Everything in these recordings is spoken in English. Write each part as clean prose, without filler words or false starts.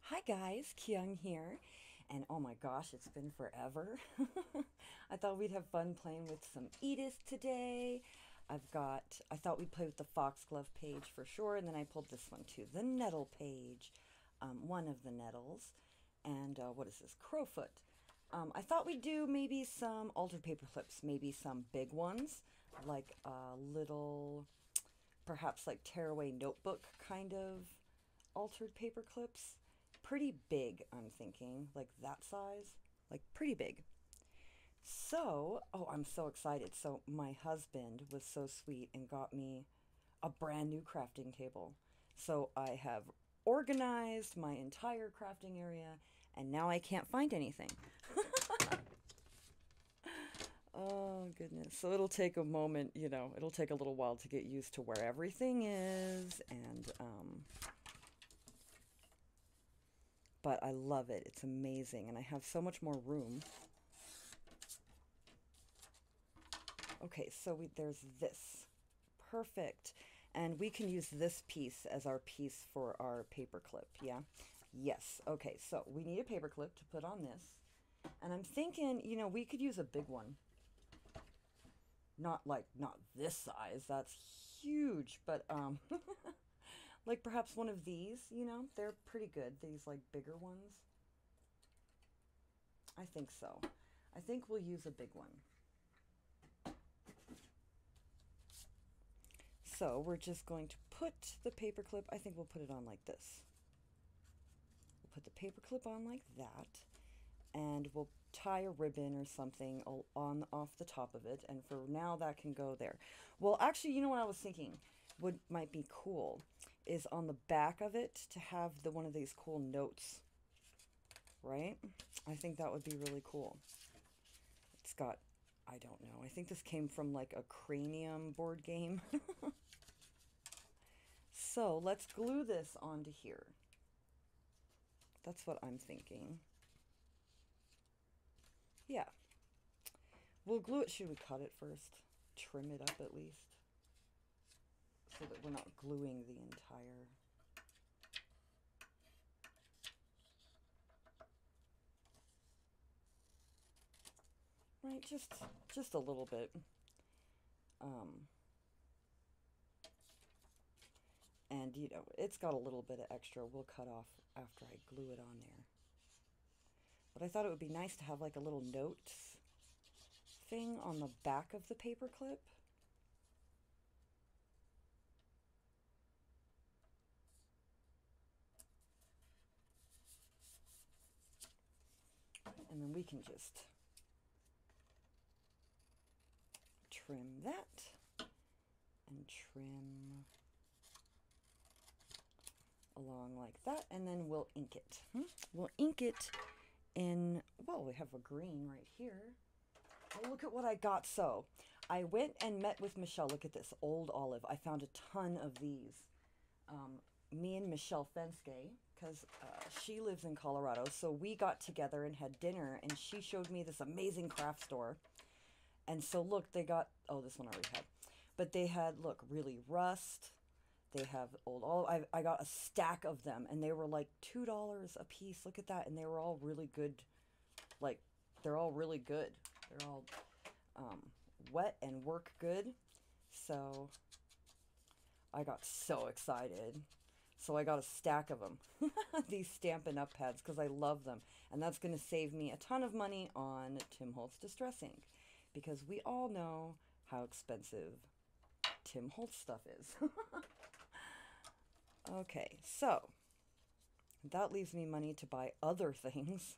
Hi guys, Kyung here, and oh my gosh, it's been forever. I thought we'd have fun playing with some Edith today. I thought we'd play with the foxglove page for sure, and then I pulled this one too, the nettle page, one of the nettles, and what is this, crowfoot. I thought we'd do maybe some altered paper clips, maybe some big ones, like a little, perhaps like tearaway notebook kind of altered paper clips. Pretty big, I'm thinking, like that size, like pretty big. So, oh, I'm so excited. So my husband was so sweet and got me a brand new crafting table. So I have organized my entire crafting area and now I can't find anything. Oh goodness. So it'll take a moment, it'll take a little while to get used to where everything is, and but I love it. It's amazing, and I have so much more room. Okay, so there's this. Perfect. And we can use this piece as our piece for our paper clip, yeah? Yes. Okay, so we need a paper clip to put on this. And I'm thinking, we could use a big one. Not this size. That's huge, but like perhaps one of these, they're pretty good. These like bigger ones. I think so. I think we'll use a big one. So we're just going to put the paper clip, I think we'll put it on like this. We'll put the paper clip on like that, and we'll tie a ribbon or something on off the top of it, and for now that can go there. Well, actually, you know what I was thinking what might be cool is on the back of it to have one of these cool notes, right? I think that would be really cool. It's got, I don't know, I think this came from like a cranium board game. So let's glue this onto here. That's what I'm thinking. Yeah. We'll glue it. Should we cut it first? Trim it up at least, so that we're not gluing the entire... Right, just a little bit. And it's got a little bit of extra we'll cut off after I glue it on there. But I thought it would be nice to have like a little notes thing on the back of the paper clip. And then we can just trim that and trim along like that, and then we'll ink it. We'll ink it in, well, we have a green right here. Oh, look at what I got. So I went and met with Michelle. Look at this old olive. I found a ton of these. Me and Michelle Fenske, because she lives in Colorado, so we got together and had dinner, and she showed me this amazing craft store. And so look, they got, oh, this one I already had, but they had, look, really rust. They have old olive. I got a stack of them, and they were like $2 a piece. Look at that. And they were all really good. Like, they're all really good. They're all wet and work good. So I got so excited. So I got a stack of them, these Stampin' Up! Pads, because I love them. And that's going to save me a ton of money on Tim Holtz Distress Ink, because we all know how expensive Tim Holtz stuff is. Okay, so that leaves me money to buy other things.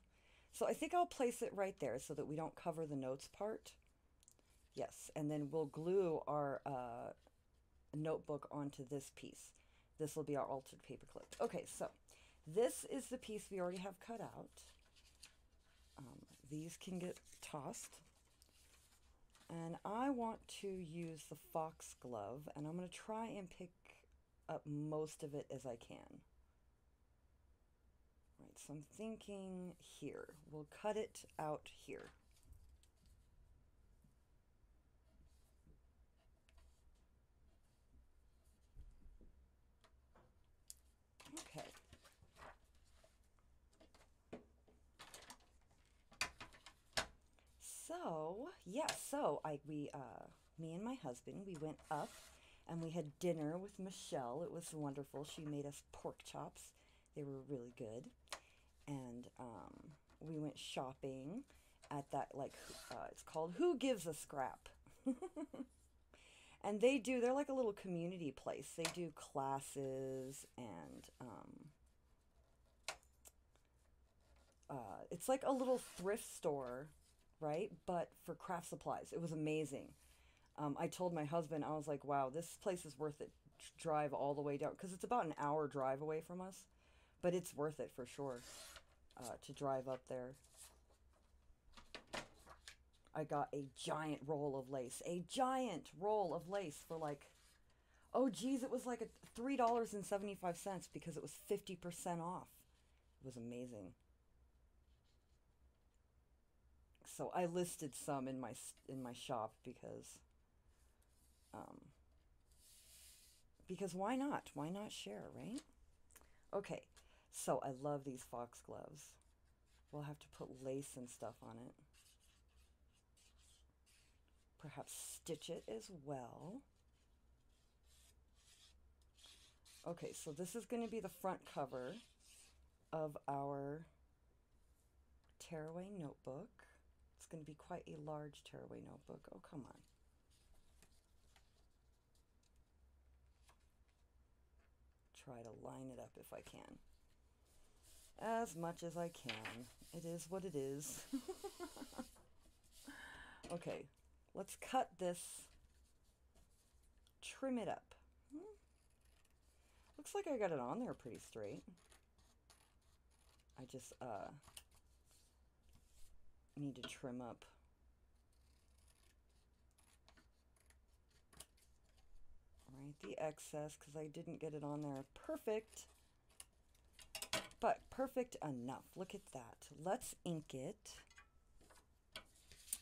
So I think I'll place it right there so that we don't cover the notes part. Yes, and then we'll glue our notebook onto this piece. This will be our altered paper clip. Okay, so this is the piece we already have cut out. These can get tossed. And I want to use the foxglove, and I'm going to try and pick up most of it as I can. Right, so I'm thinking here. We'll cut it out here. Okay. So, yes, so me and my husband, we went up and we had dinner with Michelle. It was wonderful. She made us pork chops. They were really good. And we went shopping at that, like, it's called Who Gives a Scrap? And they're like a little community place. They do classes and it's like a little thrift store, right? But for craft supplies. It was amazing. I told my husband, I was like, wow, this place is worth it. Drive all the way down, because it's about an hour drive away from us. But it's worth it for sure to drive up there. I got a giant roll of lace. A giant roll of lace for like, oh geez, it was like $3.75 because it was 50% off. It was amazing. So I listed some in my shop because why not? Why not share, right? Okay, so I love these foxgloves. We'll have to put lace and stuff on it. Perhaps stitch it as well. Okay, so this is going to be the front cover of our tearaway notebook. It's going to be quite a large tearaway notebook. Oh, come on. Try to line it up if I can. As much as I can. It is what it is. Okay, let's cut this, trim it up. Looks like I got it on there pretty straight. I just need to trim up. Right, the excess, because I didn't get it on there perfect. But perfect enough. Look at that. Let's ink it.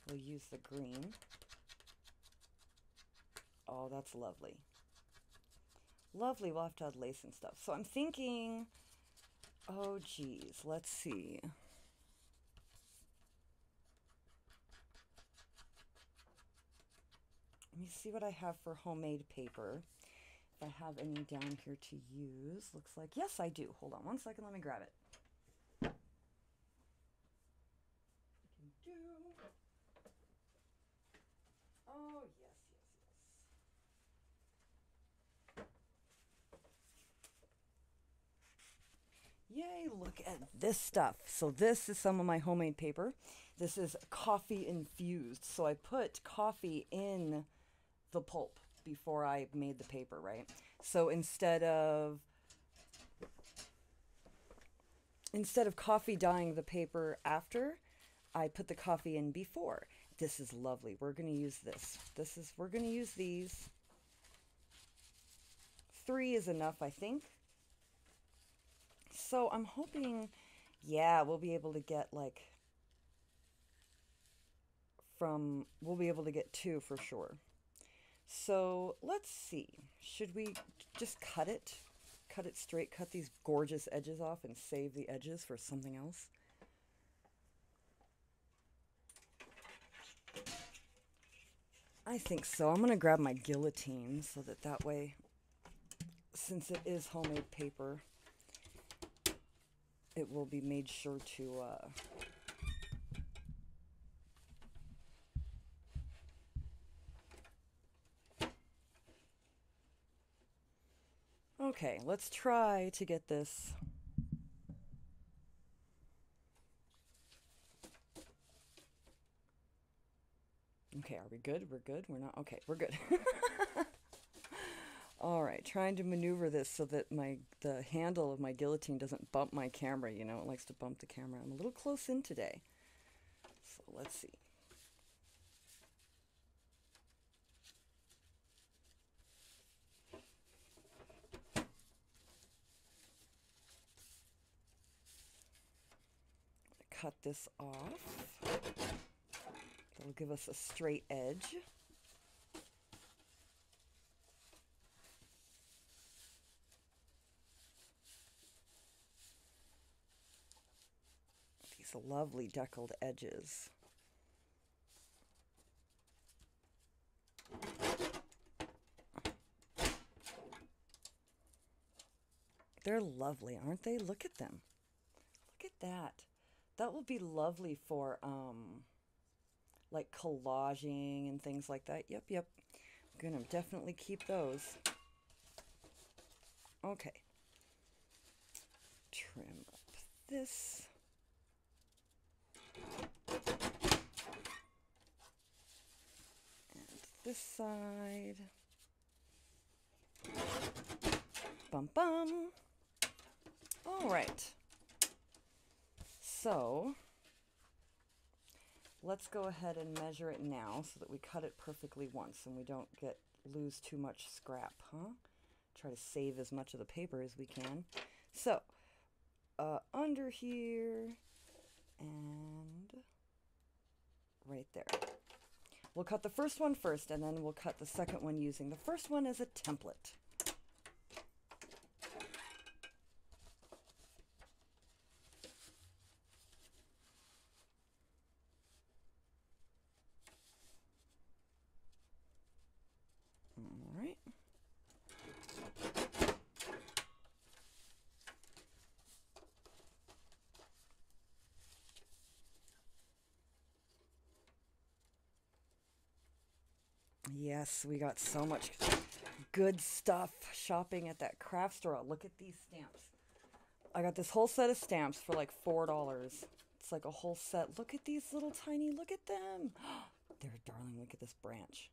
We'll use the green. Oh, that's lovely. Lovely. We'll have to add lace and stuff. So I'm thinking, oh geez, let's see. Let me see what I have for homemade paper. If I have any down here to use. Looks like, yes, I do. Hold on one second. Let me grab it. Oh, yes, yes, yes. Yay, look at this stuff. So this is some of my homemade paper. This is coffee infused. So I put coffee in the pulp before I made the paper, right? So instead of coffee dyeing the paper after, I put the coffee in before. This is lovely. We're going to use this. We're going to use these. 3 is enough, I think. So I'm hoping, yeah, we'll be able to get we'll be able to get 2 for sure. So let's see. Should we just cut it? Cut it straight, cut these gorgeous edges off and save the edges for something else? I think so. I'm going to grab my guillotine so that way, since it is homemade paper, it will be made sure to okay, let's try to get this. Okay, are we good? We're good? We're not? Okay, we're good. All right, trying to maneuver this so that the handle of my guillotine doesn't bump my camera. You know, it likes to bump the camera. I'm a little close in today. So let's see. Cut this off. That'll give us a straight edge. These lovely deckled edges. They're lovely, aren't they? Look at them. Look at that. That will be lovely for like collaging and things like that. Yep, yep. I'm gonna definitely keep those. Okay. Trim up this. And this side. Bum bum. All right. So let's go ahead and measure it now so that we cut it perfectly once and we don't lose too much scrap, huh? Try to save as much of the paper as we can. So under here and right there. We'll cut the first one first and then we'll cut the second one using the first one as a template. All right. Yes, we got so much good stuff shopping at that craft store. Look at these stamps. I got this whole set of stamps for like $4. It's like a whole set. Look at these little tiny, look at them. They're darling. Look at this branch.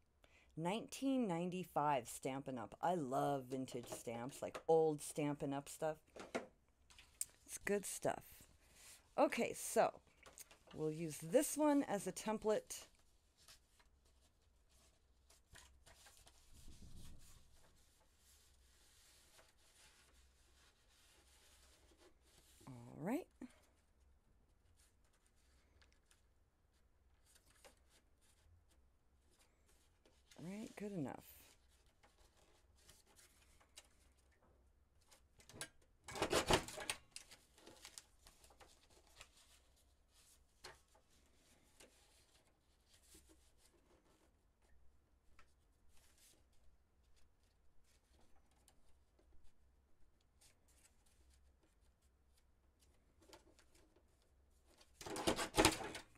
1995 Stampin' Up. I love vintage stamps, like old Stampin' Up stuff. It's good stuff. Okay, so we'll use this one as a template. All right. All right, good enough.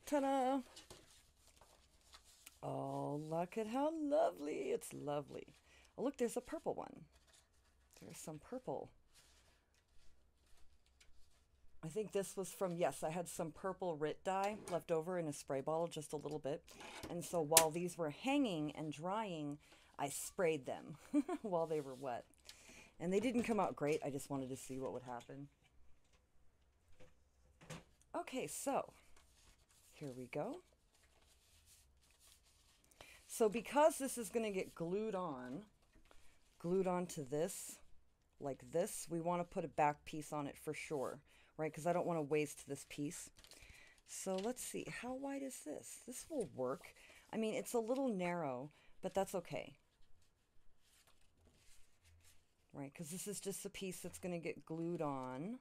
Ta-da! Oh, look at how lovely. It's lovely. Oh, look, there's a purple one. There's some purple. I think this was from, yes, I had some purple Rit dye left over in a spray bottle, just a little bit. And so while these were hanging and drying, I sprayed them while they were wet. And they didn't come out great. I just wanted to see what would happen. Okay, so here we go. So because this is going to get glued onto this, like this, we want to put a back piece on it for sure, right? Because I don't want to waste this piece. So let's see, how wide is this? This will work. I mean, it's a little narrow, but that's okay. Right, because this is just a piece that's going to get glued on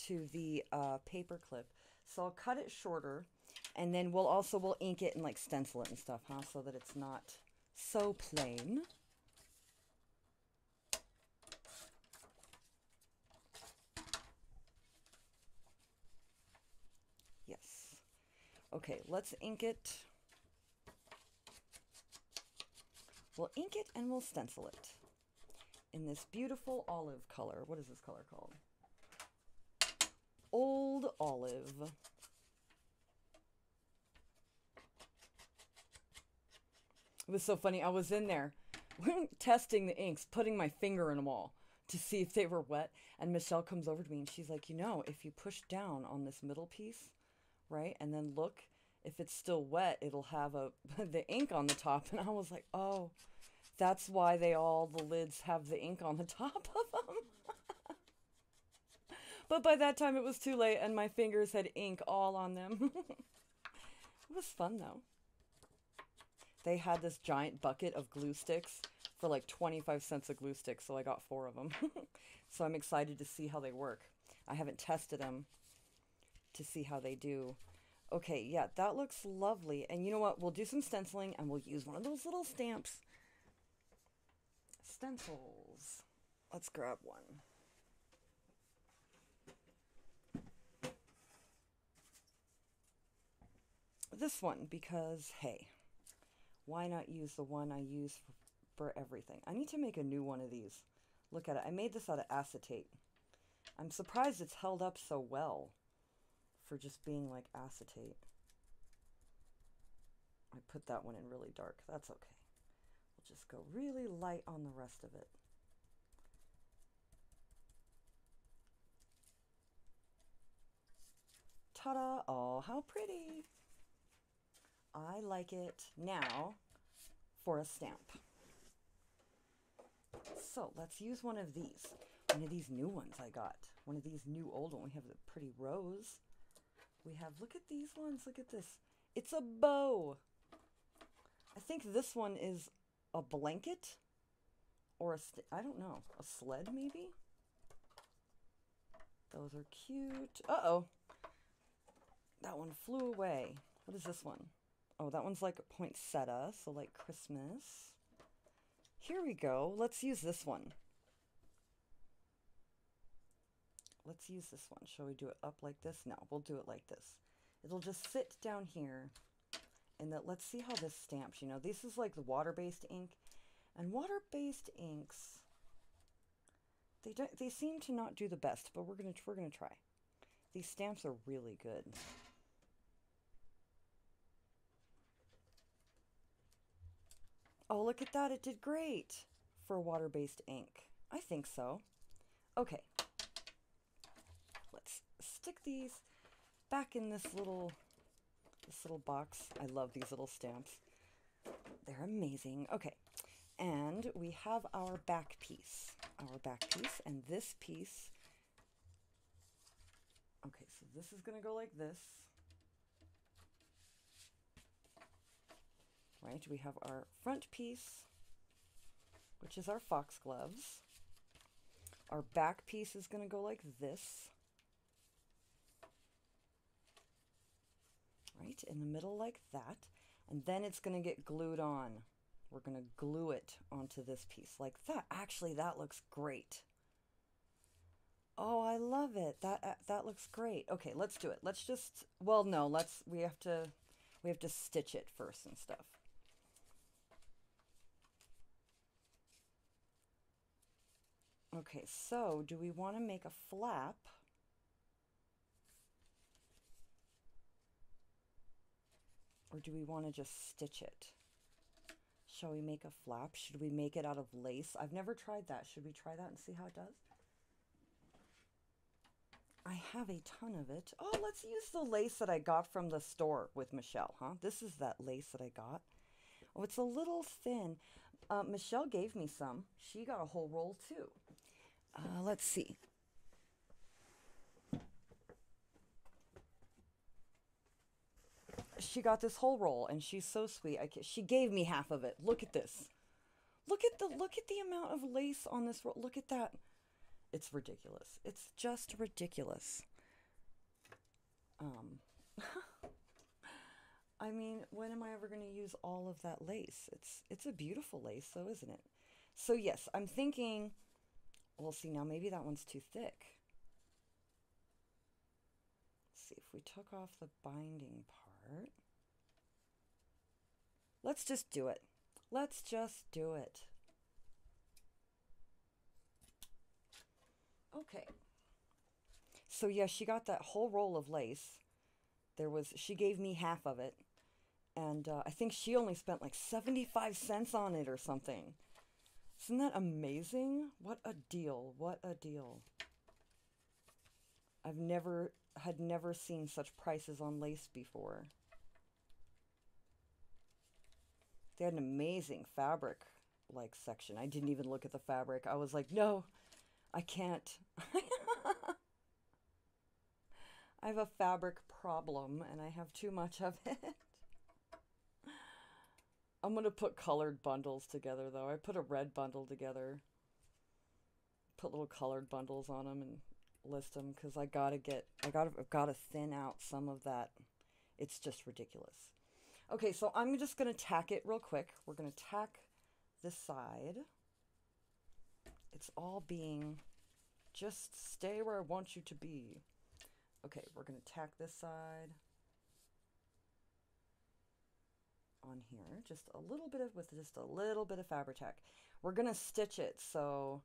to the paper clip. So I'll cut it shorter, and then we'll ink it and like stencil it and stuff, huh? So that it's not so plain. Yes. Okay, let's ink it. We'll ink it and we'll stencil it in this beautiful olive color. What is this color called? Old Olive. It was so funny. I was in there testing the inks, putting my finger in them all to see if they were wet. And Michelle comes over to me and she's like, you know, if you push down on this middle piece, right, and then look, if it's still wet, it'll have the ink on the top. And I was like, oh, that's why the lids have the ink on the top of them. But by that time it was too late and my fingers had ink all on them. It was fun though. They had this giant bucket of glue sticks for like 25 cents a glue stick, so I got 4 of them. So I'm excited to see how they work. I haven't tested them to see how they do. Okay, yeah, that looks lovely. And you know what? We'll do some stenciling and we'll use one of those little stamps. Stencils. Let's grab one. This one, because, hey, why not use the one I use for everything? I need to make a new one of these. Look at it. I made this out of acetate. I'm surprised it's held up so well for just being like acetate. I put that one in really dark. That's okay. We'll just go really light on the rest of it. Ta-da! Oh, how pretty! I like it. Now for a stamp. So let's use one of these. One of these new ones I got. One of these new old ones. We have the pretty rose. We have, look at these ones. Look at this. It's a bow. I think this one is a blanket or I don't know, a sled maybe? Those are cute. Uh-oh. That one flew away. What is this one? Oh, that one's like a poinsettia, so like Christmas. Here we go. Let's use this one. Let's use this one. Shall we do it up like this? No, we'll do it like this. It'll just sit down here. And let's see how this stamps. You know, this is like the water-based ink. And water-based inks, they seem to not do the best, but we're gonna try. These stamps are really good. Oh, look at that. It did great for water-based ink. I think so. Okay. Let's stick these back in this little box. I love these little stamps. They're amazing. Okay. And we have our back piece. And this piece. Okay, so this is going to go like this. Right, we have our front piece, which is our foxgloves. Our back piece is going to go like this. Right, in the middle like that. And then it's going to get glued on. We're going to glue it onto this piece like that. Actually, that looks great. Oh, I love it. That looks great. Okay, let's do it. Let's just, well, no, we have to stitch it first and stuff. Okay, so do we want to make a flap? Or do we want to just stitch it? Shall we make a flap? Should we make it out of lace? I've never tried that. Should we try that and see how it does? I have a ton of it. Oh, let's use the lace that I got from the store with Michelle, huh? This is that lace that I got. Oh, it's a little thin. Michelle gave me some. She got a whole roll too. Let's see. She got this whole roll, and she's so sweet. She gave me half of it. Look at this. Look at the amount of lace on this roll. Look at that. It's ridiculous. It's just ridiculous. I mean, when am I ever going to use all of that lace? It's a beautiful lace, though, isn't it? So yes, I'm thinking. We'll see now. Maybe that one's too thick. Let's see if we took off the binding part. Let's just do it. Let's just do it. Okay. So yeah, she got that whole roll of lace. She gave me half of it. And I think she only spent like 75 cents on it or something. Isn't that amazing? What a deal. What a deal. I've never seen such prices on lace before. They had an amazing fabric section. I didn't even look at the fabric. I was like, no, I can't. I have a fabric problem and I have too much of it. I'm going to put colored bundles together though. I put a red bundle together. Put little colored bundles on them and list them because I've got to thin out some of that. It's just ridiculous. Okay, so I'm just going to tack it real quick. We're going to tack this side. It's all being, just stay where I want you to be. Okay, we're going to tack this side on here, just a little bit of, with just a little bit of Fabri-Tac. We're going to stitch it, so,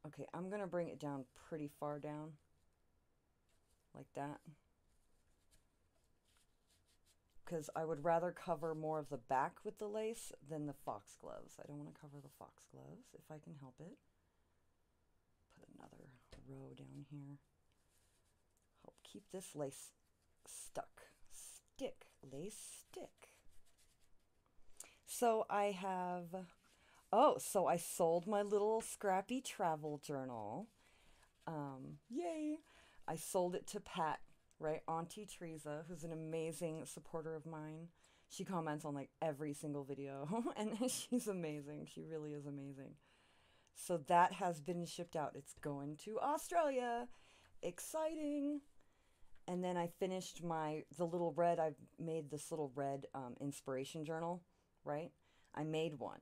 okay, I'm going to bring it down pretty far down, like that, because I would rather cover more of the back with the lace than the foxgloves. I don't want to cover the foxgloves if I can help it. Put another row down here. Help keep this lace stuck. Stick, lace stick. So I have, oh, so I sold my little scrappy travel journal. Yay! I sold it to Pat, right? Auntie Teresa, who's an amazing supporter of mine. She comments on like every single video, and she's amazing. She really is amazing. So that has been shipped out. It's going to Australia. Exciting. And then I finished the little red, I've made this little red inspiration journal, right? I made one.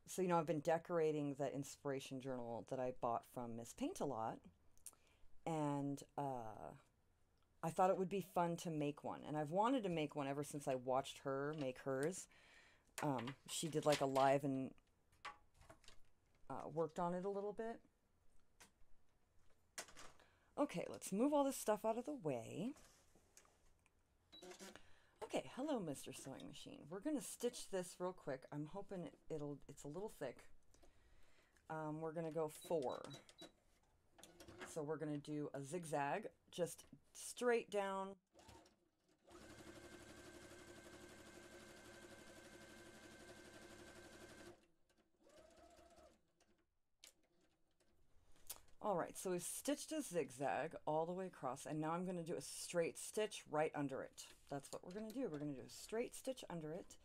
So, you know, I've been decorating the inspiration journal that I bought from Miss Paint-A-Lot. And I thought it would be fun to make one. And I've wanted to make one ever since I watched her make hers. She did like a live and worked on it a little bit. Okay, let's move all this stuff out of the way. Okay, hello, Mr. Sewing Machine. We're going to stitch this real quick. I'm hoping it's a little thick. We're going to go 4. So we're going to do a zigzag, just straight down. All right, so we've stitched a zigzag all the way across, and now I'm going to do a straight stitch right under it. That's what we're going to do. We're going to do a straight stitch under it.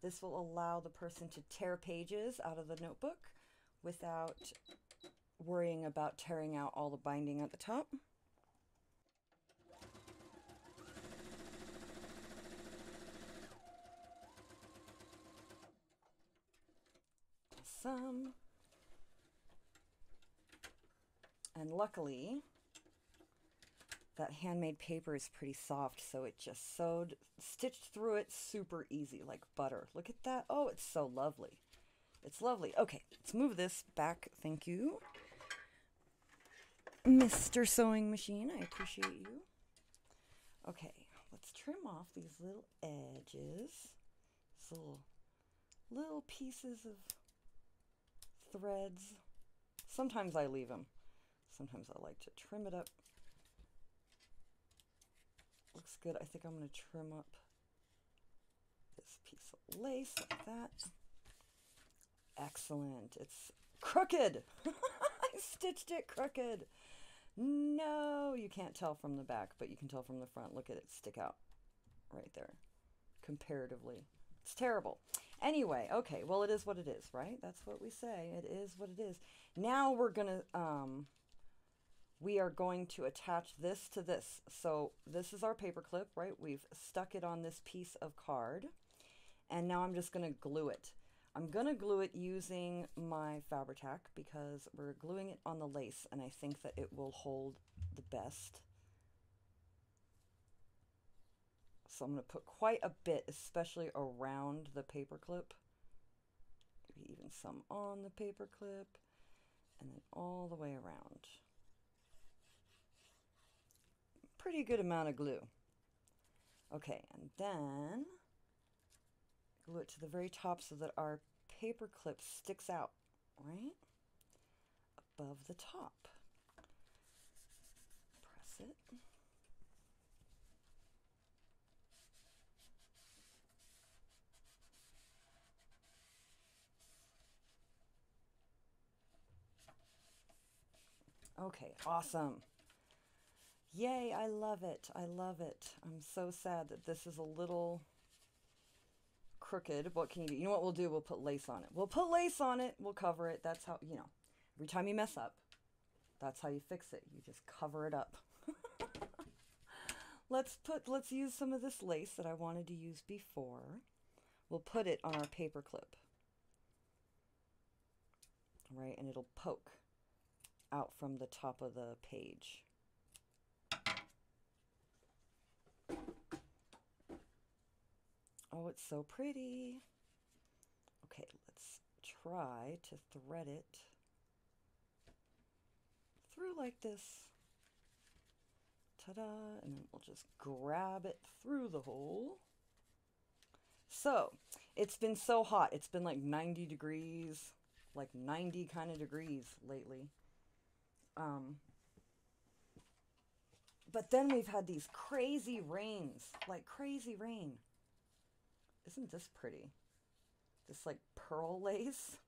This will allow the person to tear pages out of the notebook without worrying about tearing out all the binding at the top. Awesome. And luckily, that handmade paper is pretty soft, so it just stitched through it super easy, like butter. Look at that. Oh, it's so lovely. It's lovely. Okay, let's move this back. Thank you, Mr. Sewing Machine. I appreciate you. Okay, let's trim off these little edges. These little pieces of threads. Sometimes I leave them. Sometimes I like to trim it up. Looks good. I think I'm going to trim up this piece of lace like that. Excellent. It's crooked. I stitched it crooked. No, you can't tell from the back, but you can tell from the front. Look at it stick out right there. Comparatively. It's terrible. Anyway, okay. Well, it is what it is, right? That's what we say. It is what it is. Now we're going to... we are going to attach this to this. So this is our paper clip, right? We've stuck it on this piece of card. And now I'm just going to glue it. I'm going to glue it using my Fabri-Tac because we're gluing it on the lace, and I think that it will hold the best. So I'm going to put quite a bit, especially around the paper clip. Maybe even some on the paper clip, and then all the way around. Pretty good amount of glue. Okay, and then glue it to the very top so that our paper clip sticks out, right? Above the top. Press it. Okay, awesome. Yay, I love it. I love it. I'm so sad that this is a little crooked. What can you do? You know what we'll do? We'll put lace on it. We'll put lace on it. We'll cover it. That's how, you know, every time you mess up, that's how you fix it. You just cover it up. Let's use some of this lace that I wanted to use before. We'll put it on our paper clip. right? And it'll poke out from the top of the page. Oh, it's so pretty. Okay, let's try to thread it through like this. Ta-da! And then we'll just grab it through the hole. So, it's been so hot. It's been like 90 degrees, like 90 kind of degrees lately. But then we've had these crazy rains, like crazy rain. Isn't this pretty? This like pearl lace.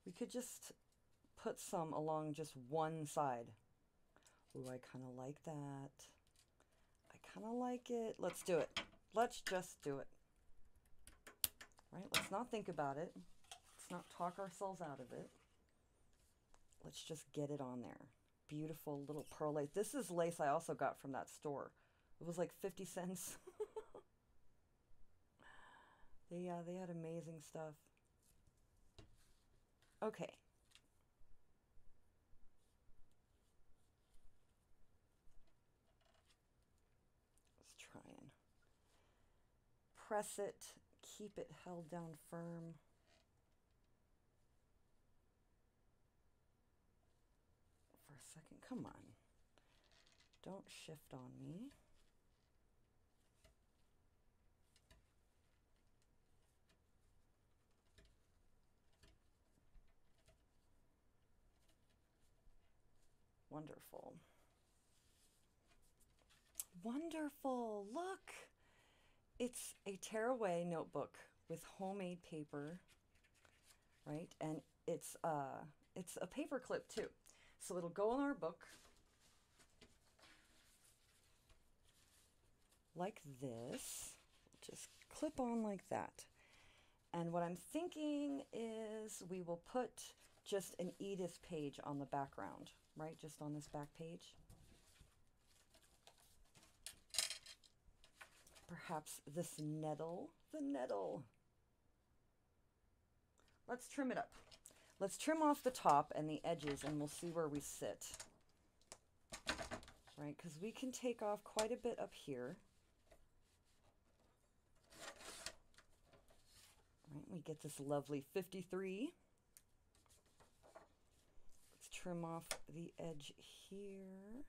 We could just put some along just one side. Ooh, I kind of like that. I kind of like it. Let's do it. Let's just do it. Right? Let's not think about it. Let's not talk ourselves out of it. Let's just get it on there. Beautiful little pearl lace. This is lace I also got from that store. It was like 50 cents. They had amazing stuff. Okay. Let's try and press it, keep it held down firm. For a second, come on. Don't shift on me. Wonderful. Wonderful. Look. It's a tearaway notebook with homemade paper, right? And it's a paper clip too. So it'll go in our book like this. Just clip on like that. And what I'm thinking is we will put just an Edith page on the background, right? Just on this back page. Perhaps this nettle, the nettle. Let's trim it up. Let's trim off the top and the edges and we'll see where we sit. Right, because we can take off quite a bit up here. Right, we get this lovely 53. Let's trim off the edge here.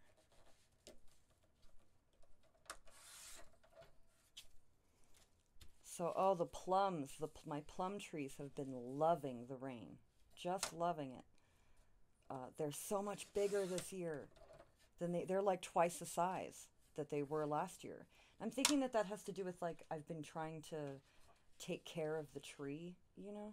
So, oh, the plums, my plum trees have been loving the rain, just loving it. They're so much bigger this year than they're like twice the size that they were last year. I'm thinking that that has to do with like, I've been trying to take care of the tree, you know?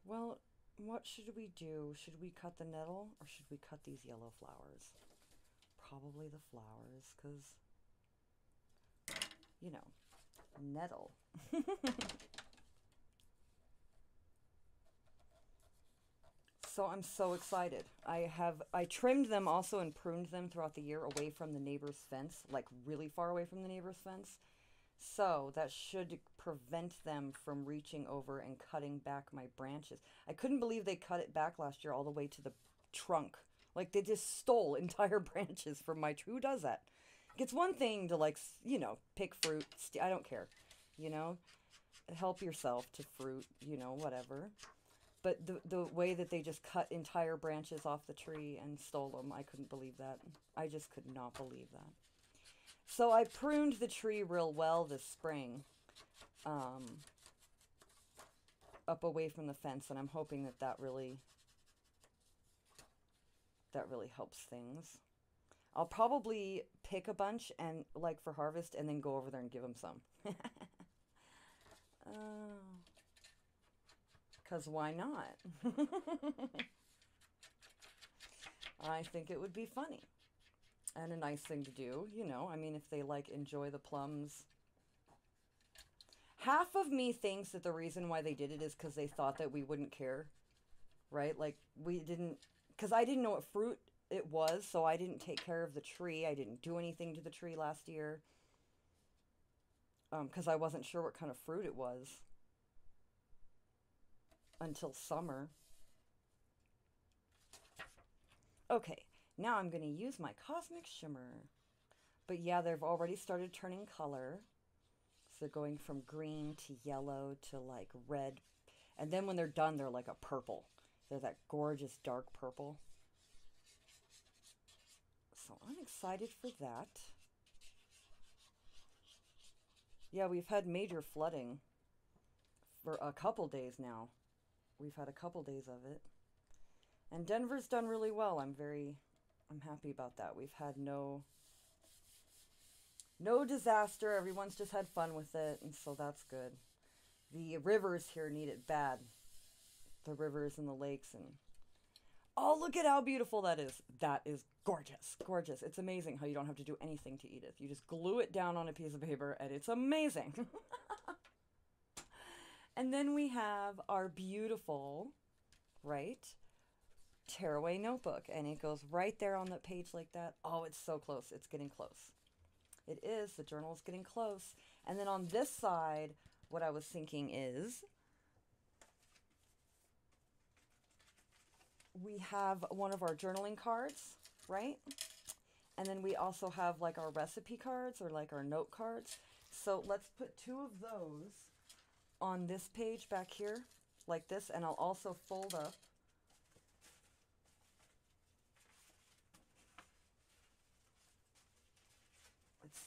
Well, what should we do? Should we cut the nettle or should we cut these yellow flowers? Probably the flowers, because, you know, nettle. So I'm so excited. I trimmed them also and pruned them throughout the year away from the neighbor's fence, like really far away from the neighbor's fence. So that should prevent them from reaching over and cutting back my branches. I couldn't believe they cut it back last year all the way to the trunk. Like they just stole entire branches from my tree. Who does that? It's one thing to like, you know, pick fruit. I don't care, you know, help yourself to fruit, you know, whatever. But the way that they just cut entire branches off the tree and stole them, I couldn't believe that. I just could not believe that. So I pruned the tree real well this spring, up away from the fence, and I'm hoping that that really helps things. I'll probably pick a bunch and like for harvest and then go over there and give them some. Because why not? I think it would be funny and a nice thing to do, you know. I mean, if they like enjoy the plums. Half of me thinks that the reason why they did it is because they thought that we wouldn't care, right? Like we didn't, because I didn't know what fruit it was, so I didn't take care of the tree. I didn't do anything to the tree last year because I wasn't sure what kind of fruit it was. until summer. Okay, now I'm going to use my Cosmic Shimmer. But yeah, they've already started turning color. So they're going from green to yellow to like red. And then when they're done, they're like a purple. They're that gorgeous dark purple. So I'm excited for that. Yeah, we've had major flooding for a couple days now. We've had a couple days of it. And Denver's done really well. I'm happy about that. We've had no disaster. Everyone's just had fun with it, and so that's good. The rivers here need it bad. The rivers and the lakes, and oh, look at how beautiful that is. That is gorgeous. Gorgeous. It's amazing how you don't have to do anything to Edith. You just glue it down on a piece of paper, and it's amazing. And then we have our beautiful, right, tearaway notebook, and it goes right there on the page like that. Oh, it's so close. It's getting close. It is. The journal is getting close. And then on this side, what I was thinking is we have one of our journaling cards, right? And then we also have like our recipe cards or like our note cards. So let's put two of those on this page back here like this, and I'll also fold up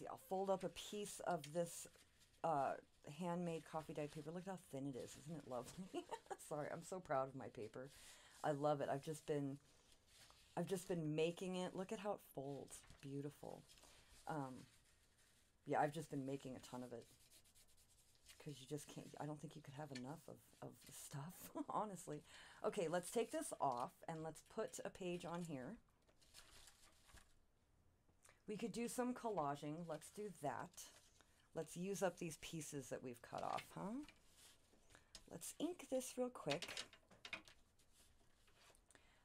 I'll fold up a piece of this handmade coffee dyed paper. Look how thin it is. Isn't it lovely? Sorry, I'm so proud of my paper. I love it. I've just been making it. Look at how it folds. Beautiful. Yeah, I've just been making a ton of it because you just can't. I don't think you could have enough of the stuff, honestly. Okay, let's take this off and let's put a page on here. We could do some collaging. Let's do that. Let's use up these pieces that we've cut off, huh? Let's ink this real quick.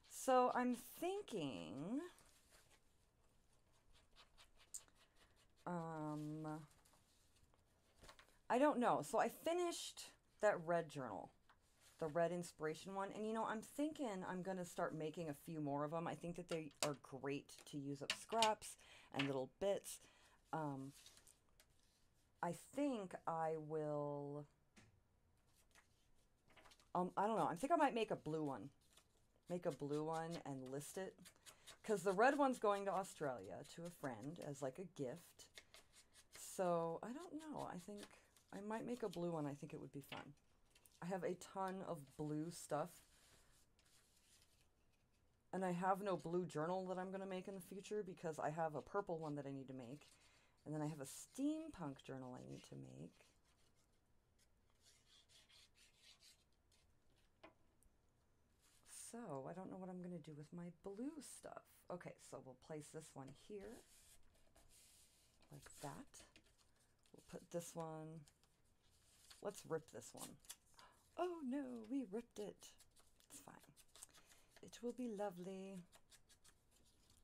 So I'm thinking, I don't know. So I finished that red journal, the red inspiration one. And, you know, I'm thinking I'm going to start making a few more of them. I think that they are great to use up scraps and little bits. I think I will, I don't know. I think I might make a blue one. Make a blue one and list it. Because the red one's going to Australia to a friend as like a gift. So, I don't know. I think I might make a blue one. I think it would be fun. I have a ton of blue stuff. And I have no blue journal that I'm going to make in the future because I have a purple one that I need to make. And then I have a steampunk journal I need to make. So, I don't know what I'm going to do with my blue stuff. Okay, so we'll place this one here. Like that. We'll put this one. Let's rip this one. Oh no, we ripped it. It's fine. It will be lovely.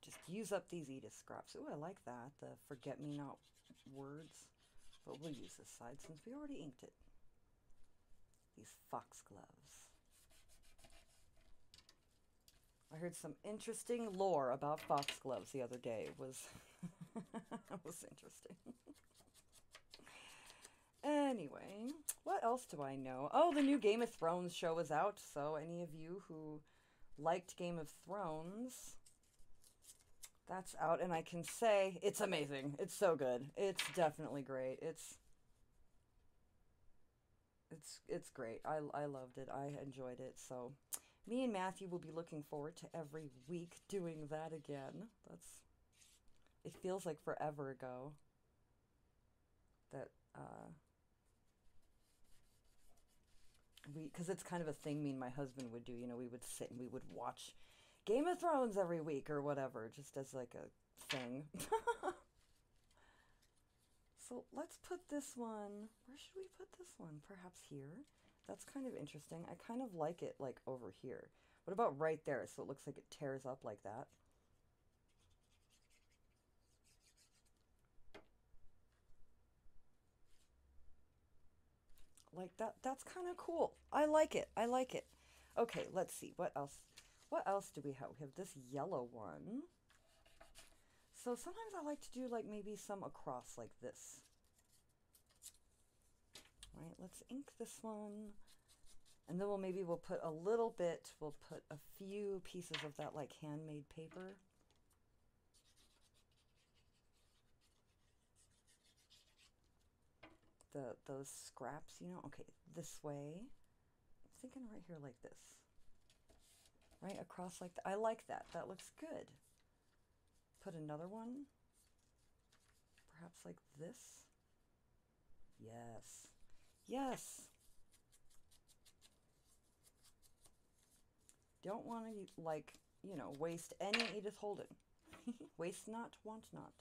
Just use up these Edith scraps. Ooh, I like that. The forget-me-not words. But we'll use this side since we already inked it. These foxgloves. I heard some interesting lore about foxgloves the other day. It was, it was interesting. Anyway, what else do I know? Oh, the new Game of Thrones show is out. So any of you who liked Game of Thrones, that's out. And I can say it's amazing. It's so good. It's definitely great. It's great. I loved it. I enjoyed it. So me and Matthew will be looking forward to every week doing that again. It feels like forever ago that, because it's kind of a thing me and my husband would do, you know, we would sit and we would watch Game of Thrones every week or whatever, just as like a thing. So let's put this one, where should we put this one? Perhaps here? That's kind of interesting. I kind of like it like over here. What about right there so it looks like it tears up like that? Like that's kind of cool. I like it. I like it. Okay, let's see. What else? What else do we have? We have this yellow one. So sometimes I like to do like maybe some across like this. Right, let's ink this one. And then we'll put a little bit, we'll put a few pieces of that like handmade paper. Those scraps, you know, okay, this way. I'm thinking right here like this. Right across like that. I like that. That looks good. Put another one. Perhaps like this. Yes. Yes. Don't want to, like, you know, waste any Edith Holden. Waste not, want not.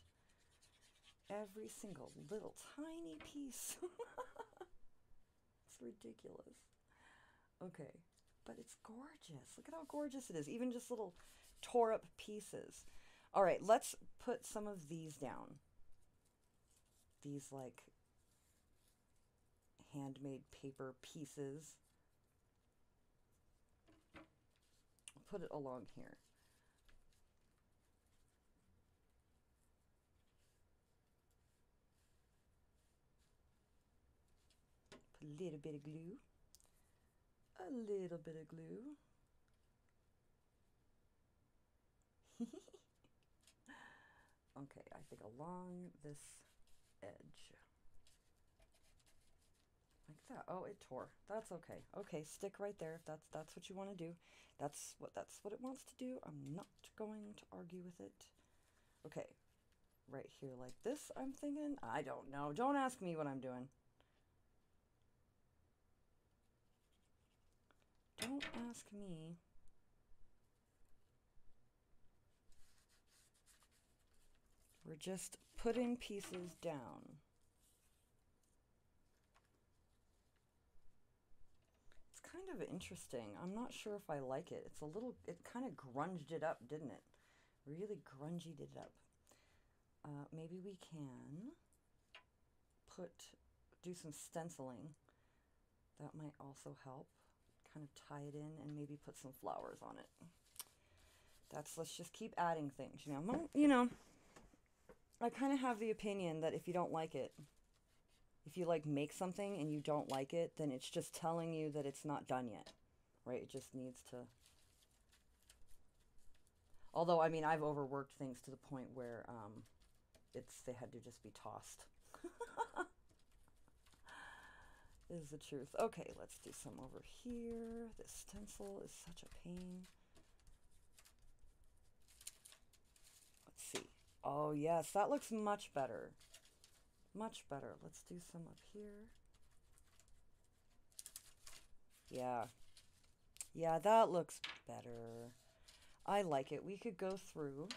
Every single little tiny piece. It's ridiculous. Okay, but it's gorgeous. Look at how gorgeous it is. Even just little tore up pieces. All right, let's put some of these down. These like handmade paper pieces. I'll put it along here. Put a little bit of glue. A little bit of glue. Okay, I think along this edge. Like that. Oh, it tore. That's okay. Okay, stick right there if that's what you want to do. That's what it wants to do. I'm not going to argue with it. Okay. Right here like this, I'm thinking. I don't know. Don't ask me what I'm doing. Don't ask me. We're just putting pieces down. It's kind of interesting. I'm not sure if I like it. It's a little, it kind of grunged it up, didn't it? Really grungied it up. Maybe we can do some stenciling. That might also help. Kind of tie it in and maybe put some flowers on it. Let's just keep adding things, you know. I kind of have the opinion that if you don't like it, if you like make something and you don't like it, then it's just telling you that it's not done yet, right? It just needs to. Although, I mean, I've overworked things to the point where they had to just be tossed. Is the truth. Okay, let's do some over here. This stencil is such a pain. Let's see. Oh, yes, that looks much better. Much better. Let's do some up here. Yeah. Yeah, that looks better. I like it. We could go through.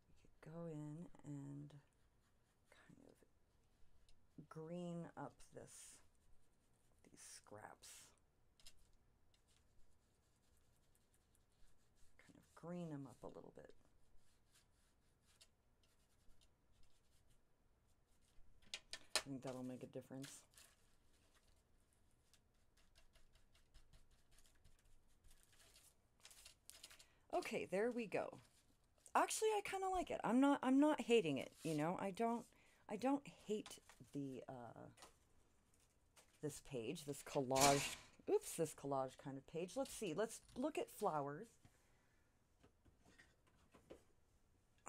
We could go in and kind of green up these scraps. Kind of green them up a little bit. I think that'll make a difference. Okay, there we go. Actually, I kind of like it. I'm not hating it, you know. I don't hate the this page, this collage. Oops, this collage kind of page. Let's see. Let's look at flowers.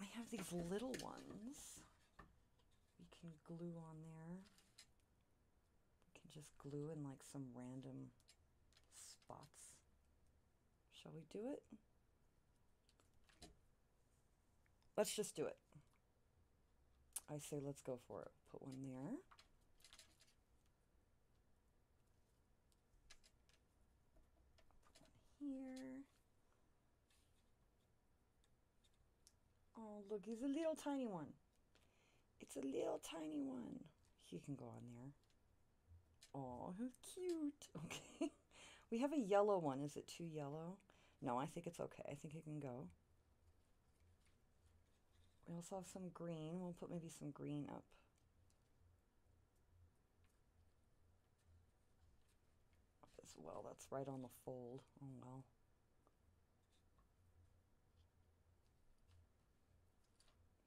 I have these little ones. We can glue on there. We can just glue in like some random spots. Shall we do it? Let's just do it. I say let's go for it. Put one there. Put one here. Oh, look, he's a little tiny one. It's a little tiny one. He can go on there. Oh, how cute. Okay. We have a yellow one. Is it too yellow? No, I think it's okay. I think it can go. We also have some green. We'll put maybe some green up Well, that's right on the fold. Oh well.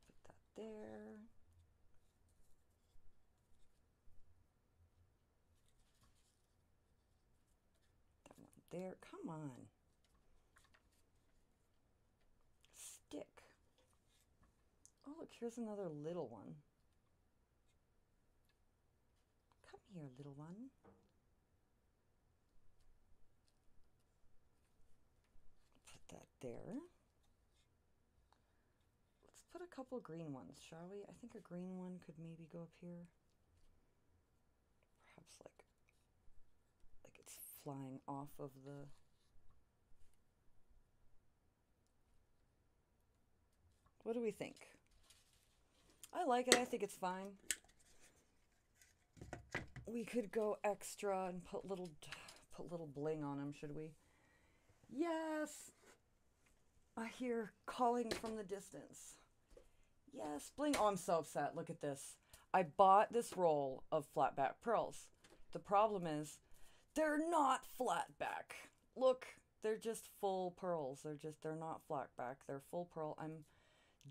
Put that there. That one there. Come on. Stick. Oh, look, here's another little one. Come here, little one. Put that there. Let's put a couple green ones, shall we? I think a green one could maybe go up here. Perhaps like it's flying off of the... What do we think? I like it. I think it's fine. We could go extra and put little bling on them, should we? Yes! I hear calling from the distance. Yes, bling. Oh, I'm so upset. Look at this. I bought this roll of flat back pearls. The problem is they're not flat back. Look, they're just full pearls. They're not flat back. They're full pearl. I'm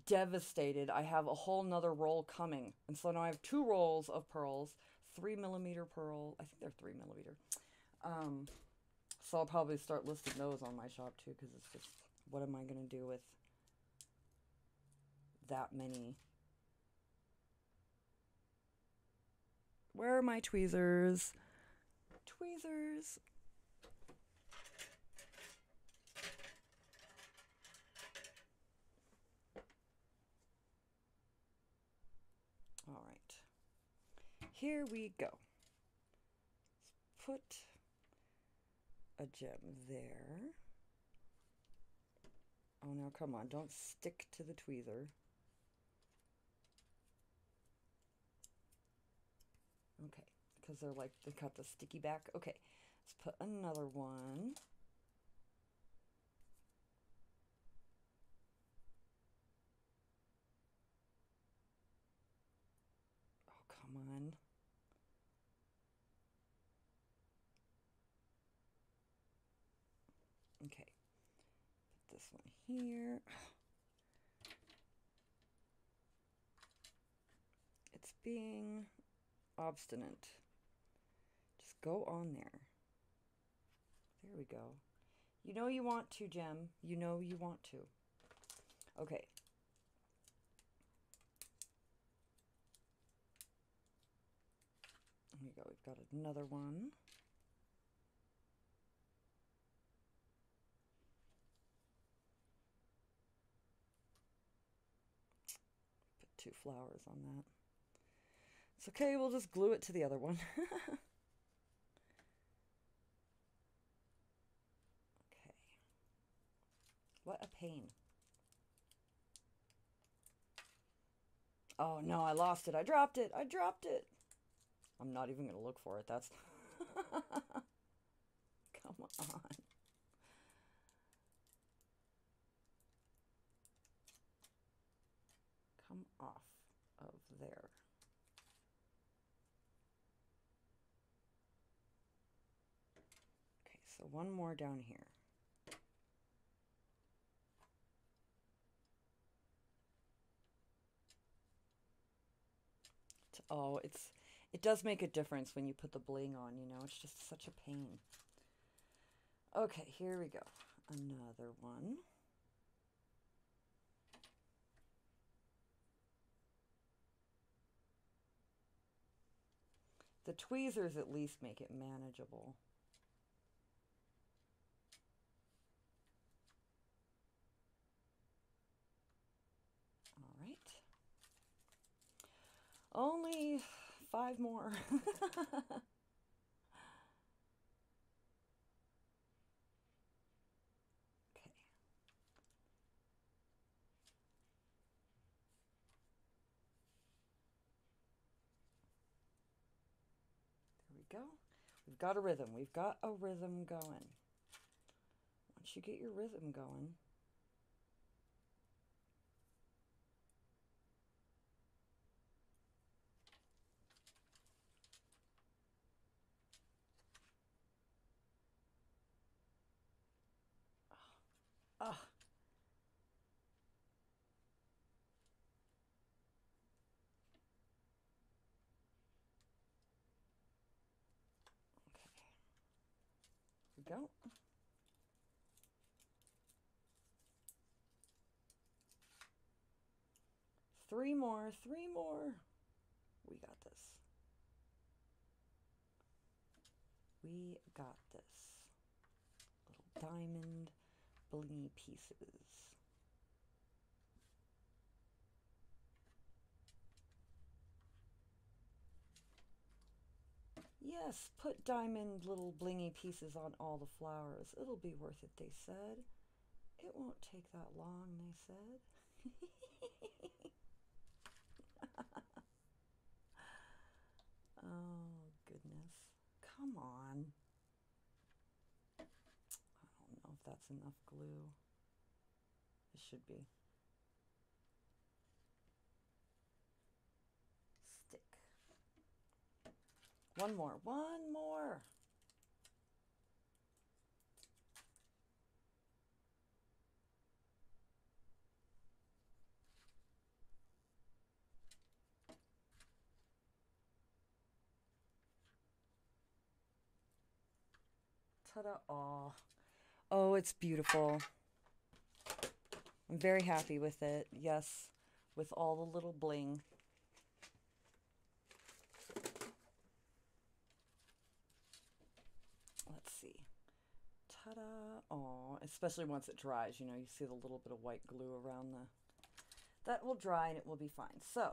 devastated. I have a whole nother roll coming. And so now I have 2 rolls of pearls, 3mm pearl. I think they're 3mm. So I'll probably start listing those on my shop too, because it's just, what am I going to do with that many? Where are my tweezers? Tweezers. All right. Here we go. Let's put a gem there. Oh, now come on, don't stick to the tweezer. Okay, because they got the sticky back. Okay, let's put another one. Oh, come on. Okay, put this one here. It's being obstinate. Just go on there. There we go. You know you want to, Gem. You know you want to. Okay. There we go. We've got another one. Put 2 flowers on that. It's okay, we'll just glue it to the other one. Okay. What a pain. Oh no, I lost it. I dropped it. I dropped it. I'm not even going to look for it. That's... Come on. Come off of there. Okay, so one more down here. Oh, it does make a difference when you put the bling on, you know, it's just such a pain. Okay, here we go. Another one. The tweezers at least make it manageable. All right. Only 5 more. Okay. There we go. We've got a rhythm. We've got a rhythm going. Once you get your rhythm going, Ugh. Okay. Here we go. Three more, three more. We got this. We got this. Little diamond blingy pieces. Yes, put diamond little blingy pieces on all the flowers. It'll be worth it, they said. It won't take that long, they said. Oh, goodness. Come on. I don't know if that's enough glue. It should be. Stick. One more. One more. Ta-da. Aw. Oh, it's beautiful. I'm very happy with it. Yes, with all the little bling. Let's see. Ta-da. Oh, especially once it dries, you know, you see the little bit of white glue around the... That will dry and it will be fine. So,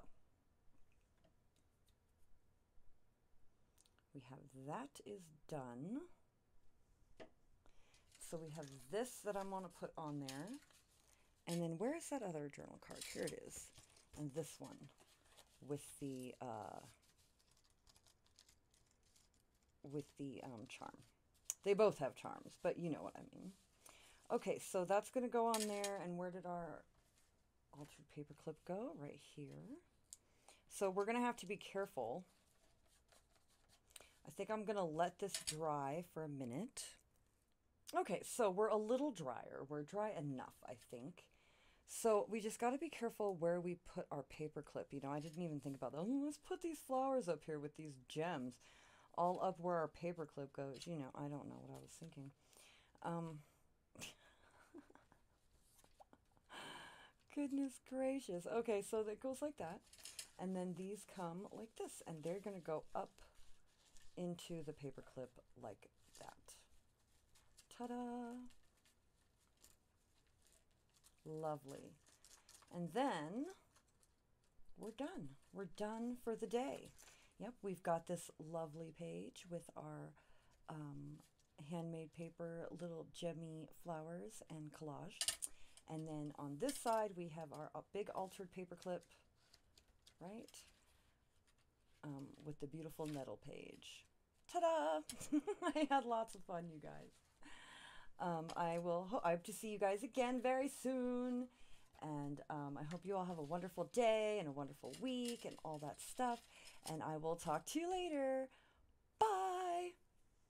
we have that is done. So we have this that I'm going to put on there. And then where's that other journal card? Here it is. And this one with the charm. They both have charms, but you know what I mean. Okay, so that's going to go on there. And where did our altered paperclip go? Right here. So we're going to have to be careful. I think I'm going to let this dry for a minute. Okay, so we're a little drier. We're dry enough, I think. So we just got to be careful where we put our paperclip. You know, I didn't even think about that. Oh, let's put these flowers up here with these gems all up where our paperclip goes. You know, I don't know what I was thinking. Goodness gracious. Okay, so that goes like that. And then these come like this. And they're going to go up into the paperclip like that. Ta-da! Lovely. And then we're done. We're done for the day. Yep, we've got this lovely page with our handmade paper, little gemmy flowers and collage. And then on this side, we have our big altered paperclip, right? With the beautiful nettle page. Ta-da! I had lots of fun, you guys. I hope to see you guys again very soon. And I hope you all have a wonderful day and a wonderful week and all that stuff. And I will talk to you later. Bye!